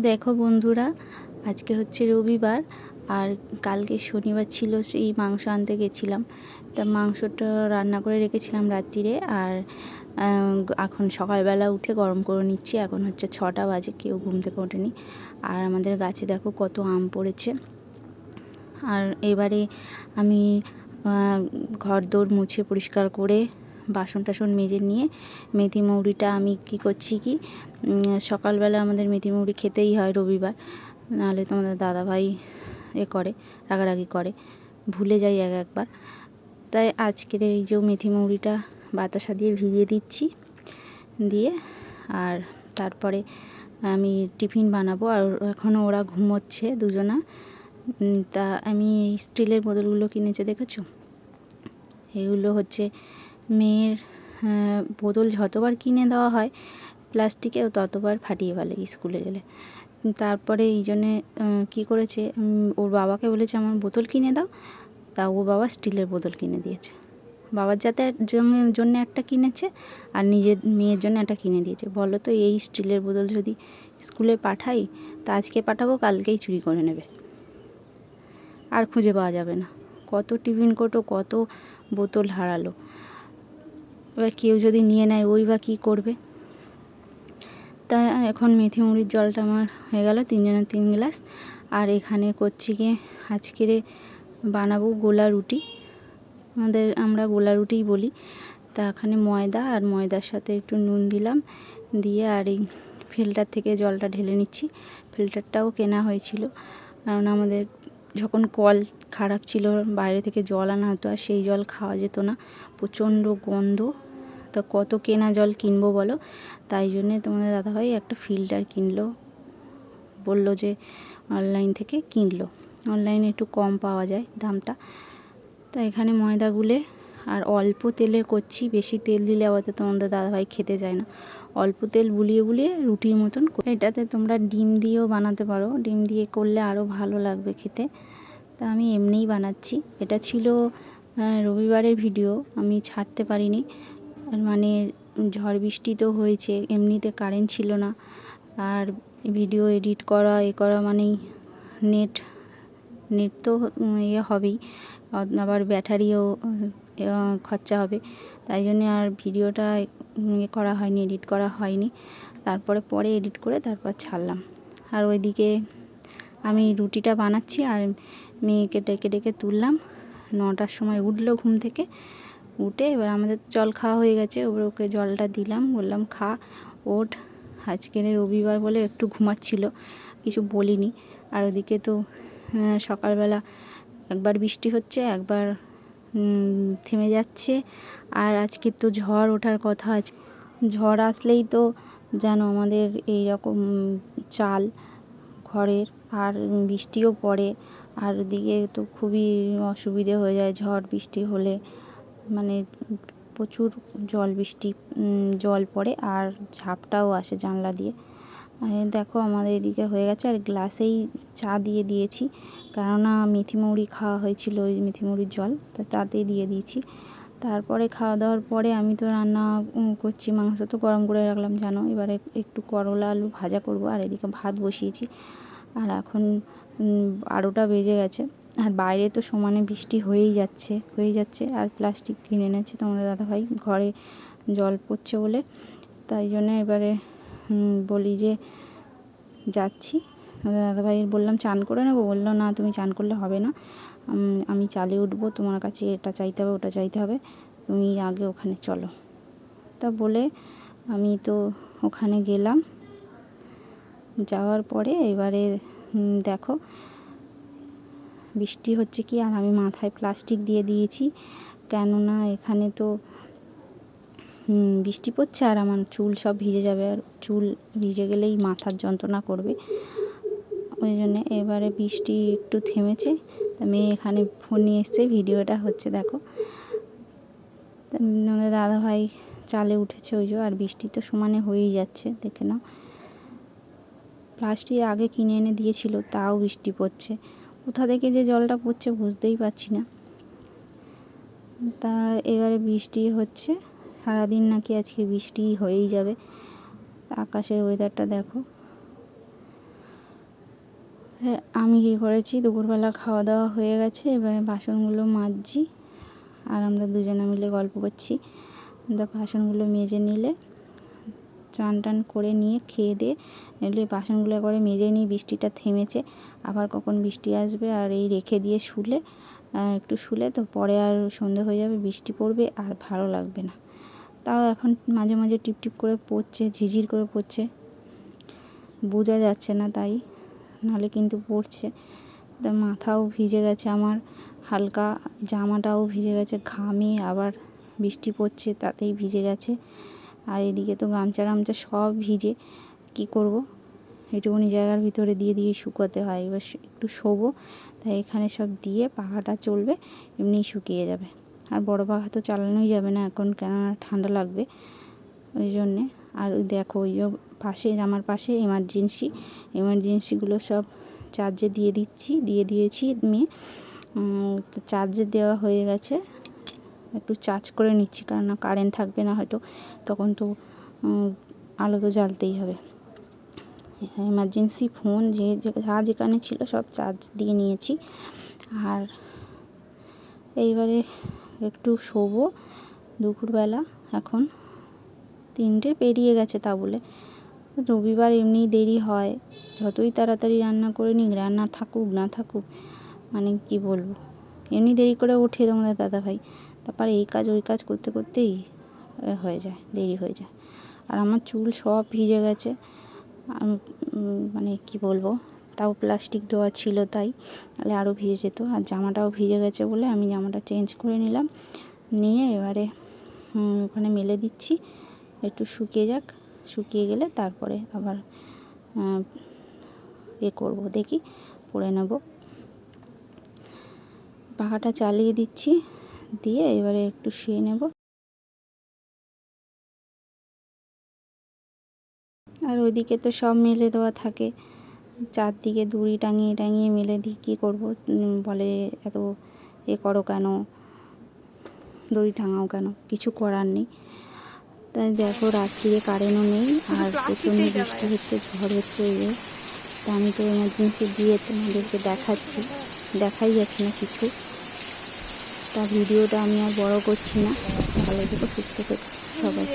দেখো বন্ধুরা, আজকে হচ্ছে রবিবার আর কালকে শনিবার ছিল, সেই মাংস আনতে গেছিলাম। তা মাংসটা রান্না করে রেখেছিলাম রাত্রিরে, আর এখন সকালবেলা উঠে গরম করে নিচ্ছি। এখন হচ্ছে 6টা বাজে, কেউ ঘুম থেকে ওঠেনি। আর আমাদের গাছে দেখো কত আম পড়েছে। আর এবারে আমি ঘর দোর মুছে পরিষ্কার করে বাসন টাসন মেজে নিয়ে মেথি মৌরিটা আমি কি করছি কি, সকালবেলা আমাদের মেথি মৌরি খেতেই হয় রবিবার, নাহলে তোমাদের দাদাভাই করে রাগারাগি করে, ভুলে যাই একবার। তাই আজকের এই যে মেথি মৌরিটা বাতাসা দিয়ে ভিজিয়ে দিচ্ছি, দিয়ে আর তারপরে আমি টিফিন বানাবো। আর এখনও ওরা ঘুমোচ্ছে দুজনা। তা আমি এই স্টিলের বোতলগুলো কিনেছে দেখেছো, এগুলো হচ্ছে মেয়ের বোতল যতবার কিনে দেওয়া হয় প্লাস্টিকেও ততবার ফাটিয়ে ফেলে স্কুলে গেলে। তারপরে এই জন্যে কী করেছে, ওর বাবাকে বলেছে আমার বোতল কিনে দাও, তা ও বাবা স্টিলের বোতল কিনে দিয়েছে। বাবার যাতে জন্য একটা কিনেছে আর নিজের মেয়ের জন্য একটা কিনে দিয়েছে। বলো তো, এই স্টিলের বোতল যদি স্কুলে পাঠাই, তা আজকে পাঠাবো, কালকেই চুরি করে নেবে, আর খুঁজে পাওয়া যাবে না। কত টিফিন কৌটো, কত বোতল হারালো। এবার কেউ যদি নিয়ে নেয়, ওই বা কী করবে। তা এখন মেথি মুড়ির জলটা আমার হয়ে গেল 3 জনের 3 গ্লাস। আর এখানে করছি গিয়ে আজকের বানাবো গোলা রুটি। আমরা গোলা রুটিই বলি। তা এখানে ময়দা, আর ময়দার সাথে একটু নুন দিলাম, দিয়ে আর এই ফিল্টার থেকে জলটা ঢেলে নিচ্ছি। ফিল্টারটাও কেনা হয়েছিল, কারণ আমাদের যখন কল খারাপ ছিল বাইরে থেকে জল আনা হতো, আর সেই জল খাওয়া যেত না, প্রচণ্ড গন্ধ। তা কত কেনা জল কিনবো বলো। তাই জন্যে তোমাদের দাদাভাই একটা ফিল্টার কিনলো, বলল যে অনলাইন থেকে কিনলো, অনলাইনে একটু কম পাওয়া যায় দামটা। তা এখানে ময়দা গুলে আর অল্প তেলে করছি, বেশি তেল দিলে আবার তোমাদের দাদাভাই খেতে চায় না। অল্প তেল বুলিয়ে বুলিয়ে রুটির মতন। এটাতে তোমরা ডিম দিয়েও বানাতে পারো, ডিম দিয়ে করলে আরও ভালো লাগবে খেতে। তা আমি এমনিই বানাচ্ছি। এটা ছিল রবিবারের ভিডিও, আমি ছাড়তে পারিনি, মানে ঝড় বৃষ্টি তো হয়েছে, এমনিতে কারেন্ট ছিল না, আর ভিডিও এডিট করা করা মানেই নেট তো হবেই, আবার ব্যাটারিও খরচা হবে। তাই জন্যে আর ভিডিওটা করা হয়নি, এডিট করা হয়নি। পরে এডিট করে তারপর ছাড়লাম। আর ওইদিকে আমি রুটিটা বানাচ্ছি, আর মেয়েকে ডেকে ডেকে তুললাম। 9টার সময় উঠলো ঘুম থেকে, উঠে এবার আমাদের জল খাওয়া হয়ে গেছে, ওকে জলটা দিলাম, বললাম খা, ওঠ। আজকের রবিবার বলে একটু ঘুমাচ্ছিল, কিছু বলিনি। আর ওদিকে তো সকালবেলা একবার বৃষ্টি হচ্ছে, একবার থেমে যাচ্ছে। আর আজকে তো ঝড় ওঠার কথা আছে। ঝড় আসলেই তো জানো আমাদের এই রকম চাল ঘরের, আর বৃষ্টিও পড়ে, আর ওদিকে তো খুবই অসুবিধে হয়ে যায় ঝড় বৃষ্টি হলে, মানে প্রচুর জল পড়ে, আর ঝাপটাও আসে জানলা দিয়ে। দেখো আমাদের এদিকে হয়ে গেছে, আর গ্লাসেই চা দিয়ে দিয়েছি, কেননা মেথি মৌরি খাওয়া হয়েছিল, ওই মেথি মৌরির জল তাতেই দিয়ে দিয়েছি। তারপরে খাওয়া দাওয়ার পরে আমি তো রান্না করছি, মাংস তো গরম করে রাখলাম জানো। এবারে একটু করলা আলু ভাজা করব, আর এদিকে ভাত বসিয়েছি। আর এখন 12টা বেজে গেছে, আর বাইরে তো সমানে বৃষ্টি হয়েই যাচ্ছে। আর প্লাস্টিক কিনে এনেছে তোমাদের দাদাভাই, ঘরে জল পড়ছে বলে। তাই জন্য এবারে বলি যে যাচ্ছি, তোমাদের দাদাভাইয়ের বললাম চান করে নেবো, বললো না তুমি চান করলে হবে না, আমি চালে উঠবো, তোমার কাছে এটা চাইতে হবে ওটা চাইতে হবে, তুমি আগে ওখানে চলো। তা বলে আমি তো ওখানে গেলাম। যাওয়ার পরে এবারে দেখো বৃষ্টি হচ্ছে কি, আর আমি মাথায় প্লাস্টিক দিয়ে দিয়েছি, কেননা এখানে তো বৃষ্টি পড়ছে, আর আমার চুল সব ভিজে যাবে, আর চুল ভিজে গেলেই মাথার যন্ত্রণা করবে। ওই জন্যে এবারে বৃষ্টি একটু থেমেছে, মেয়ে এখানে ফোন নিয়ে এসছে, ভিডিওটা হচ্ছে দেখো। আমাদের দাদাভাই চালে উঠেছে ওই যে, আর বৃষ্টি তো সমানে হয়েই যাচ্ছে, দেখে নাও। প্লাস্টিক আগে কিনে এনে দিয়েছিল, তাও বৃষ্টি পড়ছে, কোথা থেকে যে জলটা পড়ছে বুঝতেই পারছি না। তা এবারে বৃষ্টি হচ্ছে, সারাদিন নাকি আজকে বৃষ্টি হয়েই যাবে। আকাশের ওয়েদারটা দেখো। আমি কী করেছি, দুপুরবেলা খাওয়া দাওয়া হয়ে গেছে, এবারে বাসনগুলো মাজছি আর আমরা দুজনে মিলে গল্প করছি। বাসনগুলো মেজে নিলে চান টান করে নিয়ে খেয়ে দিয়ে এগুলো বাসনগুলো একবারে মেজে নিই। বৃষ্টিটা থেমেছে, আবার কখন বৃষ্টি আসবে। আর এই রেখে দিয়ে শুলে একটু শুলে তো পরে আর সন্ধে হয়ে যাবে, বৃষ্টি পড়বে আর ভালো লাগবে না। তাও এখন মাঝে মাঝে টিপটিপ করে পড়ছে, ঝিঝির করে পড়ছে, বোঝা যাচ্ছে না তাই, নাহলে কিন্তু পড়ছে। তা মাথাও ভিজে গেছে আমার, হালকা জামাটাও ভিজে গেছে ঘামে, আবার বৃষ্টি পড়ছে তাতেই ভিজে গেছে। আর এদিকে তো গামছা গামছা সব ভিজে, কি করব, একটুখানি জায়গার ভিতরে দিয়ে দিয়ে শুকোতে হয়। এবার একটু শোবো, তাই এখানে সব দিয়ে পাখাটা চলবে, এমনিই শুকিয়ে যাবে। আর বড় পাখা তো চালানোই যাবে না এখন, কেননা ঠান্ডা লাগবে ওই জন্যে। আর ওই দেখো ওই যে পাশে, আমার পাশে এমার্জেন্সিগুলো সব চার্জে দিয়ে দিয়েছি মেয়ে। তো চার্জে দেওয়া হয়ে গেছে, একটু চার্জ করে নিচ্ছি, কারণ কারেন্ট থাকবে না হয়তো, তখন তো আলো তো জ্বালতেই হবে। এমার্জেন্সি ফোন যা যেখানে ছিল সব চার্জ দিয়ে নিয়েছি। আর এইবারে একটু শোবো দুপুরবেলা, এখন 3টে পেরিয়ে গেছে। তা বলে রবিবার এমনিই দেরি হয়, যতই তাড়াতাড়ি রান্না করে নিই, রান্না থাকুক না থাকুক, মানে কি বলবো, এমনি দেরি করে ওঠে তোমাদের দাদাভাই, তারপর এই কাজ ওই কাজ করতে করতেই হয়ে যায়, দেরি হয়ে যায়। আর আমার চুল সব ভিজে গেছে, মানে কি বলবো, তাও প্লাস্টিক দেওয়া ছিল তাই, তাহলে আরও ভিজে যেত। আর জামাটাও ভিজে গেছে বলে আমি জামাটা চেঞ্জ করে নিলাম, নিয়ে এবারে ওখানে মেলে দিচ্ছি, একটু শুকিয়ে যাক, শুকিয়ে গেলে তারপরে আবার করব, দেখি পরে নেব। পাখাটা চালিয়ে দিচ্ছি, দিয়ে এবারে একটু শুয়ে নেব। আর ওইদিকে তো সব মেলে দেওয়া থাকে, চারদিকে দড়ি টাঙিয়ে টাঙিয়ে মেলে দিই, কী করবো, বলে এত করো কেন, দড়ি টাঙাও কেন, কিছু করার নেই। তাই দেখো রাত্রিরে কারেন্টও নেই, আর প্রচণ্ড বৃষ্টি হচ্ছে, ঝড় হচ্ছে। তা আমি তো এমার্জেন্সি দিয়ে তোমাদেরকে দেখাই যাচ্ছে না কিছু। তা ভিডিওটা আমি আর বড় করছি না, ভালো থেকো, সুস্থ থেকো সবাই।